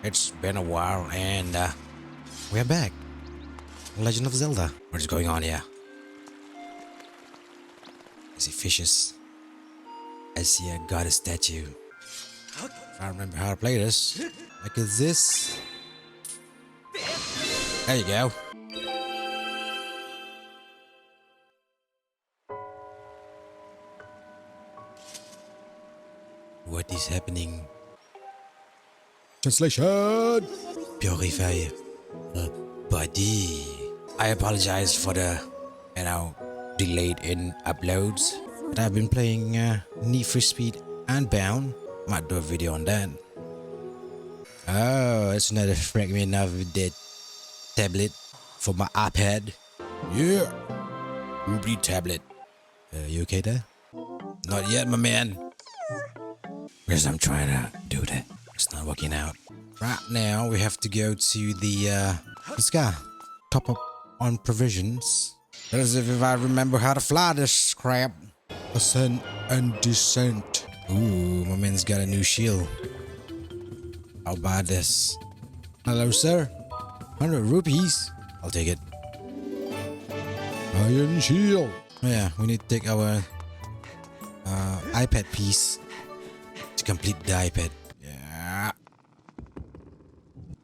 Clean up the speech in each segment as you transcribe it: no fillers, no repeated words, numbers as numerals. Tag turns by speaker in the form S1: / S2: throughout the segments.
S1: It's been a while and we're back. Legend of Zelda. What is going on here? I see fishes. I see a goddess statue. If I remember how to play this. Like is this? There you go. What is happening? Translation! Purify the body. I apologize for the, delayed in uploads. But I've been playing Need for Speed Unbound. Might do a video on that. Oh, it's another fragment of the tablet for my iPad. Yeah. Ruby tablet. You okay there? Not yet, my man. Because I'm trying to do that. It's not working out. Right now, we have to go to the sky. Top up on provisions. As if I remember how to fly this crap. Ascent and descent. Ooh, my man's got a new shield. I'll buy this. Hello, sir. 100 rupees. I'll take it. Iron shield. Oh, yeah, we need to take our iPad piece to complete the iPad. Yeah.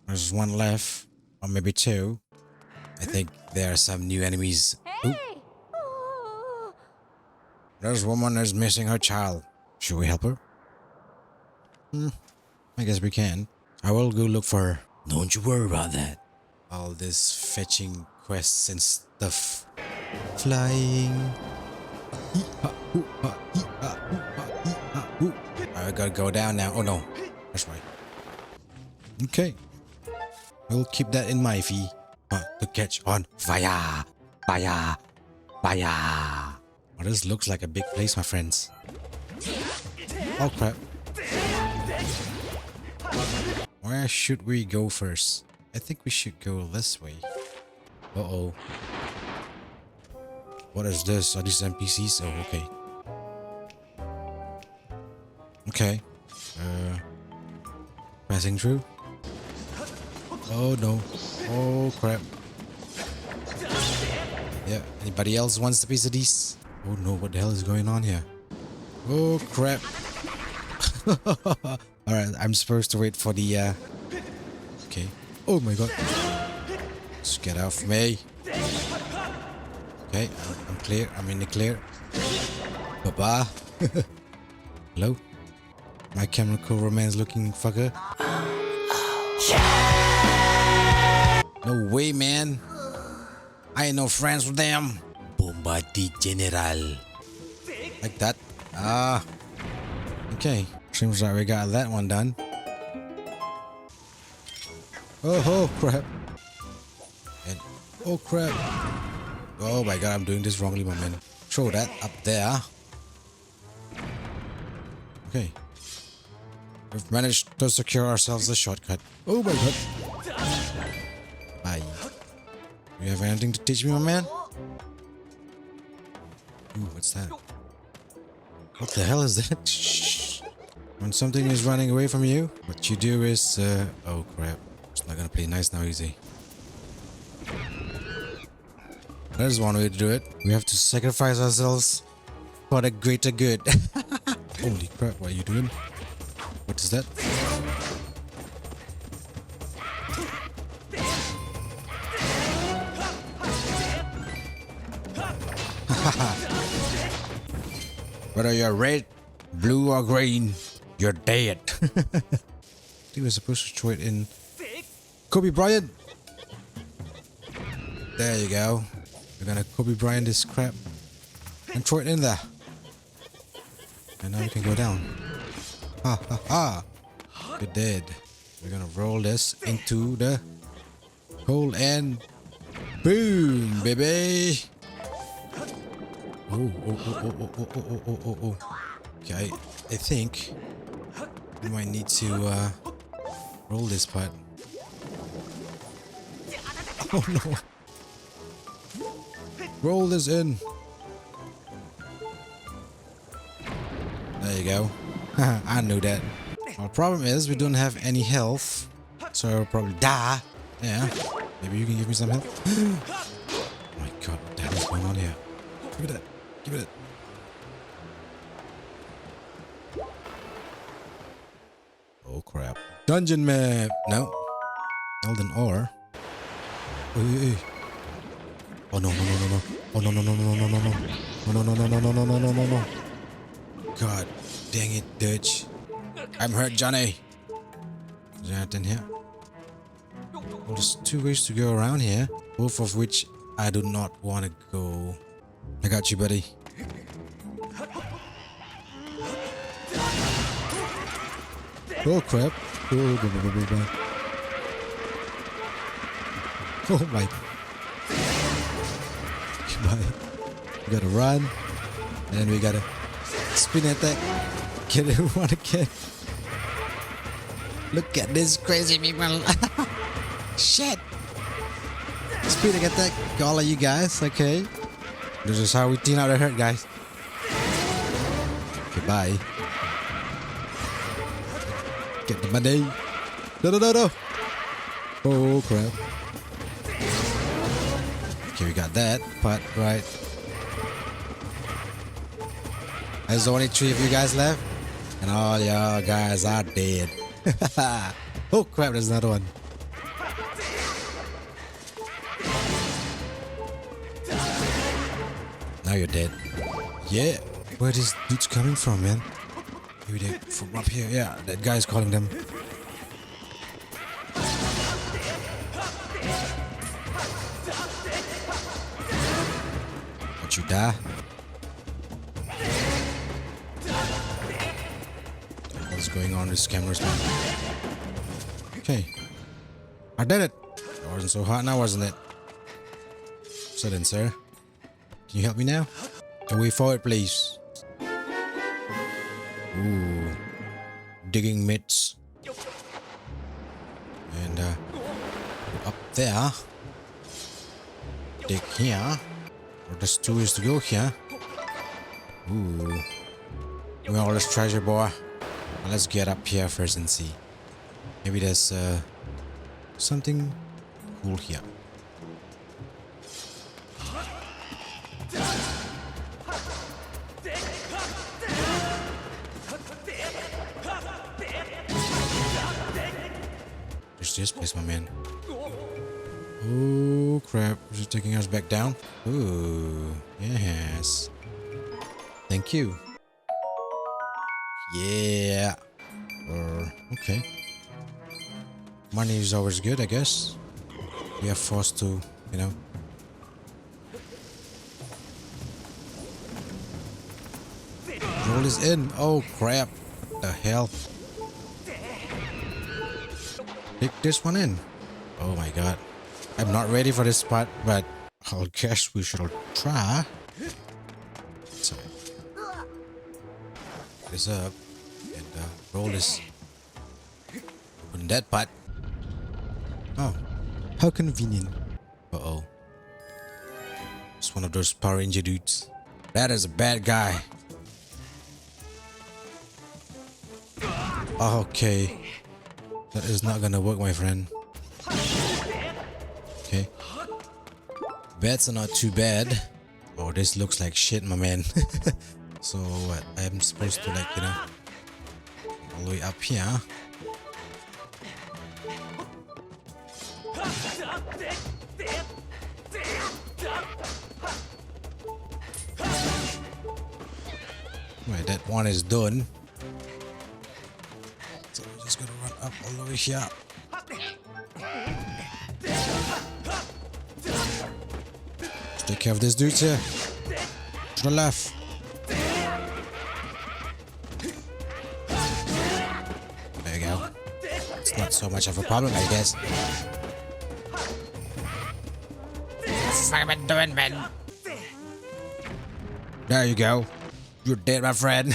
S1: There's one left, or maybe two. I think there are some new enemies. Ooh. There's a woman who's missing her child. Should we help her? I guess we can. I will go look for her. Don't you worry about that. All this fetching quests and stuff. Flying. I gotta go down now. Oh no. That's right. Okay. We'll keep that in mind, Fee. To catch on fire. Fire. Fire. Oh, this looks like a big place, my friends. Oh crap. Where should we go first? I think we should go this way. Uh-oh. What is this? Are these NPCs? Oh, okay. Okay. Passing through. Oh no. Oh crap. Yeah, anybody else wants a piece of these? Oh no, what the hell is going on here? Oh crap. Alright, I'm supposed to wait for the okay. Oh my god. Just get off me. Okay, I'm clear. I'm in the clear. Bye-bye. Hello? My chemical romance looking fucker. No way, man. I ain't no friends with them. Bombadi General. Like that. Okay. Seems like we got that one done. Oh crap. And oh crap. Oh my god, I'm doing this wrongly, my man. Throw that up there. Okay. We've managed to secure ourselves a shortcut. Oh my god. Bye. You have anything to teach me, my man? Ooh, what's that? What the hell is that? Shh. When something is running away from you, what you do is, oh crap. It's not gonna play nice now, easy. There's one way to do it. We have to sacrifice ourselves for the greater good. Holy crap, what are you doing? What is that? Whether you're red, blue or green, you're dead. I think we're supposed to throw it in Kobe Bryant. There you go. We're gonna Kobe Bryant this crap and throw it in there. And now we can go down. Ha ha ha. You're dead. We're gonna roll this into the hole and boom, baby. Oh. Okay, I think we might need to roll this part. Oh no. Roll this in. There you go. I knew that. Our problem is we don't have any health. So I'll probably die. Yeah. Maybe you can give me some help. Oh my god, what the hell is going on here? Give me that. Give me that. Oh crap. Dungeon map. No. Elden ore. Hey. Oh no no no no no. Oh no no no no no no no. Oh no no no no no no no no no no. God dang it, Dutch. I'm hurt, Johnny. Is there anything here? Well, there's 2 ways to go around here, both of which I do not want to go. I got you, buddy. Oh crap. Oh, oh my. We gotta run. And then we gotta spin attack. Get everyone again. Look at this crazy people. Shit. Spinning attack. All of you guys. Okay. This is how we clean out the hurt, guys. Goodbye. Get the money. No, no, no, no. Oh, crap. Okay, we got that part right. There's only 3 of you guys left. And all y'all guys are dead. Oh, crap, there's another one. Now you're dead. Yeah. Where are these dudes coming from, man? Maybe they're from up here. Yeah, that guy's calling them. Don't you die? What's going on with this camera's man? Okay. I did it. It wasn't so hot now, wasn't it? So then, sir. Can you help me now? Go way forward, please. Ooh. Digging mitts. And up there. Dig here. Or there's 2 ways to go here. Ooh. Where all this treasure, boy? Well, let's get up here first and see. Maybe there's something cool here. There's this place, my man. Oh crap, is it taking us back down? Ooh, yes. Thank you. Yeah. Okay. Money is always good, I guess. We are forced to, you know. Roll is in. Oh crap. What the hell? Pick this one in. Oh my god. I'm not ready for this part, but I guess we shall try. So, this up and roll this. Open that part. Oh, how convenient. Uh-oh. It's one of those Power Ranger dudes. That is a bad guy. Okay. That is not gonna work, my friend. Okay. Bats are not too bad. Oh, this looks like shit, my man. So what? I'm supposed to, like, you know, all the way up here. Right, that one is done. So we're just gonna run up all the way here. Let's take care of this dude here. To the left. There you go. It's not so much of a problem, I guess. What doing, man? There you go. You're dead, my friend.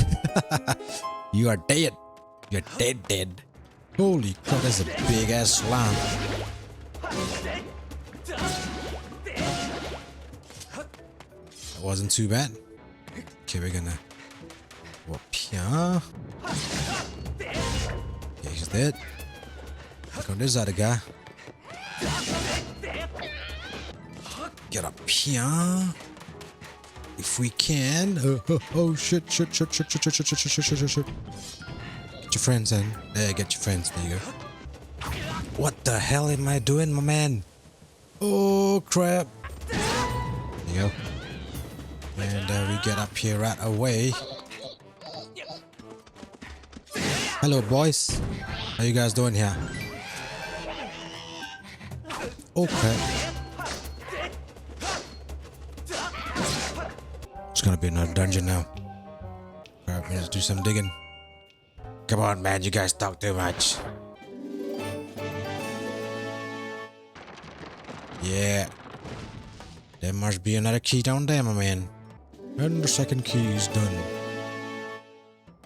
S1: You are dead. You're dead. Holy crap, that's a big ass slime. That wasn't too bad. Okay, we're gonna go up here. Yeah, he's dead. Oh, there's that guy. Get up here. If we can. Oh, shit. Get your friends in. There, get your friends. There you go. What the hell am I doing, my man? Oh, crap. There you go. And we get up here right away. Hello, boys. How you guys doing here? Oh, crap. It's gonna be another dungeon now. Alright, let's do some digging. Come on, man, you guys talk too much. Yeah. There must be another key down there, my man. And the second key is done.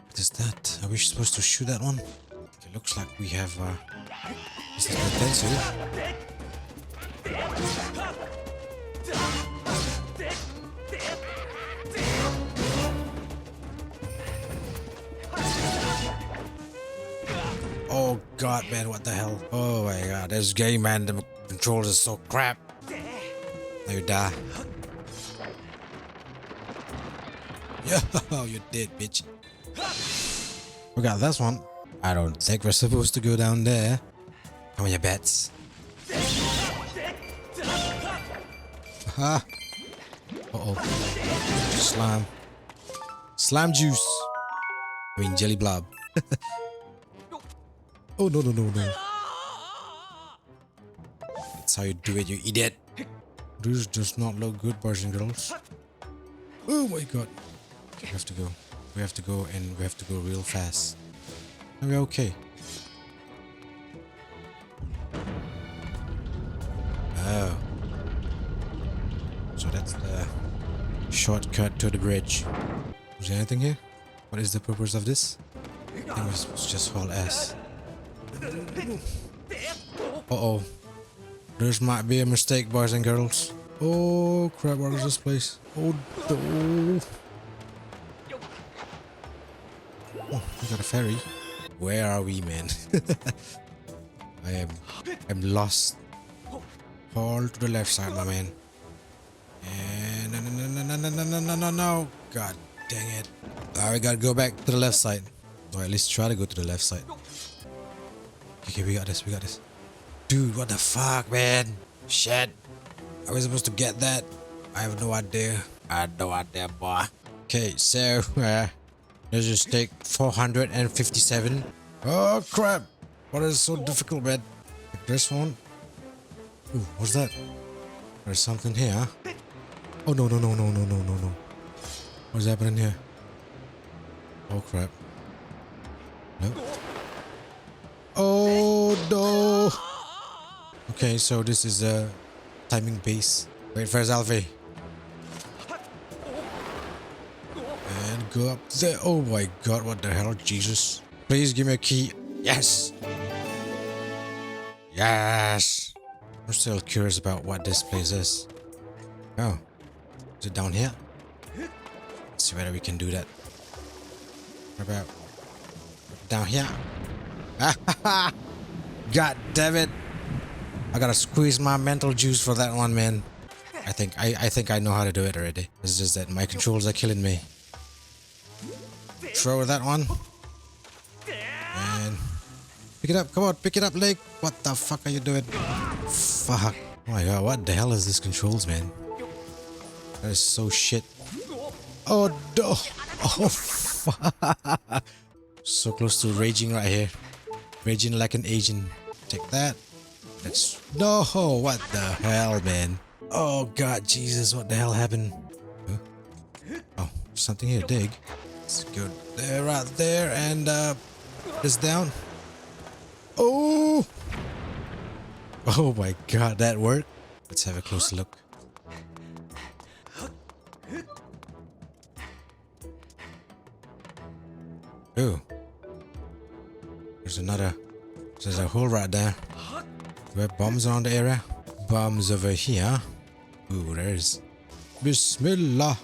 S1: What is that? Are we supposed to shoot that one? It looks like we have, is this the pencil? Oh god, man, what the hell? Oh my god, this game, man, the controls are so crap. Now you die. Yeah, you did, bitch. We got this one. I don't think we're supposed to go down there. How many bets? Aha. Uh-oh. Slime. Slime juice. I mean jelly blob. Oh, no. That's how you do it, you idiot. This does not look good, boys and girls. Oh my god. We have to go. We have to go, and we have to go real fast. Are we okay? Oh. So that's the shortcut to the bridge. Is there anything here? What is the purpose of this? I think we're supposed to just hold S. Uh-oh. This might be a mistake, boys and girls. Oh crap, what is this place? Oh, no. Oh, we got a ferry. Where are we, man? I'm lost. All to the left side, my man. And no. God dang it. Alright, we gotta go back to the left side. Or at least try to go to the left side. Okay, we got this. Dude, what the fuck, man? Shit. Are we supposed to get that? I have no idea. Boy. Okay, so, let's just take 457. Oh, crap. What is so difficult, man? This one. Ooh, what's that? There's something here. Oh, no. What's happening here? Oh, crap. No. Oh, no. Okay, so this is a timing base. Wait for Alfie. And go up there. Oh my god, what the hell, Jesus. Please give me a key. Yes. Yes. I'm still curious about what this place is. Oh. Is it down here? Let's see whether we can do that. What about down here? God damn it. I gotta squeeze my mental juice for that one, man. I think I know how to do it already. It's just that my controls are killing me. Throw that one. And pick it up. Come on, pick it up, Lake. What the fuck are you doing? Fuck. Oh my god, what the hell is this controls, man? That is so shit. Oh no. Oh fuck. So close to raging right here. Raging like an Asian. Take that. Let's... No! What the hell, man? Oh god, Jesus, what the hell happened? Huh? Oh, something here, dig. Let's go there, right there, and this down. Oh! Oh my god, that worked. Let's have a closer look. Oh. There's a hole right there. We have bombs around the area. Bombs over here. Ooh, there's... Bismillah.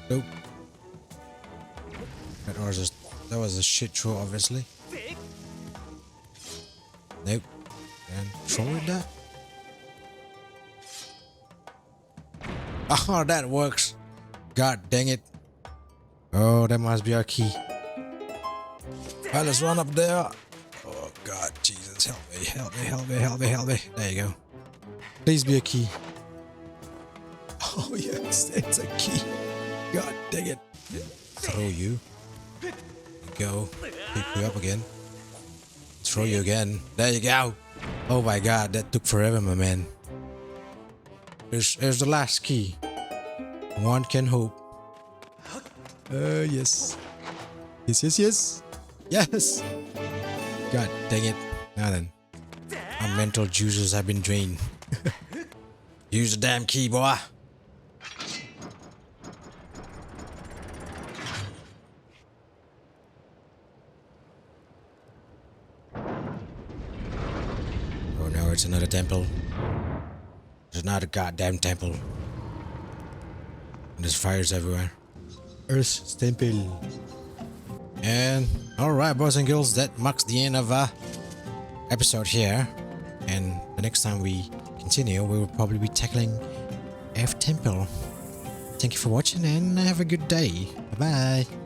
S1: Nope. That was a shit show, obviously. Nope. And throw it there. Oh, that works. God dang it. Oh, that must be our key. Alright, let's run up there. Oh God, Jesus, help me, help me, help me, help me, help me. There you go. Please be a key. Oh yes, it's a key. God dang it. Throw you. There you go. Pick you up again. Throw you again. There you go. Oh my God, that took forever, my man. Here's the last key. One can hope. Yes. Yes, yes, yes. Yes! God dang it. Now then. Our mental juices have been drained. Use the damn key, boy. Oh no, it's another temple. There's another goddamn temple. And there's fires everywhere. Earth's temple. And alright, boys and girls, that marks the end of our episode here. And the next time we continue, we will probably be tackling F Temple. Thank you for watching and have a good day. Bye bye.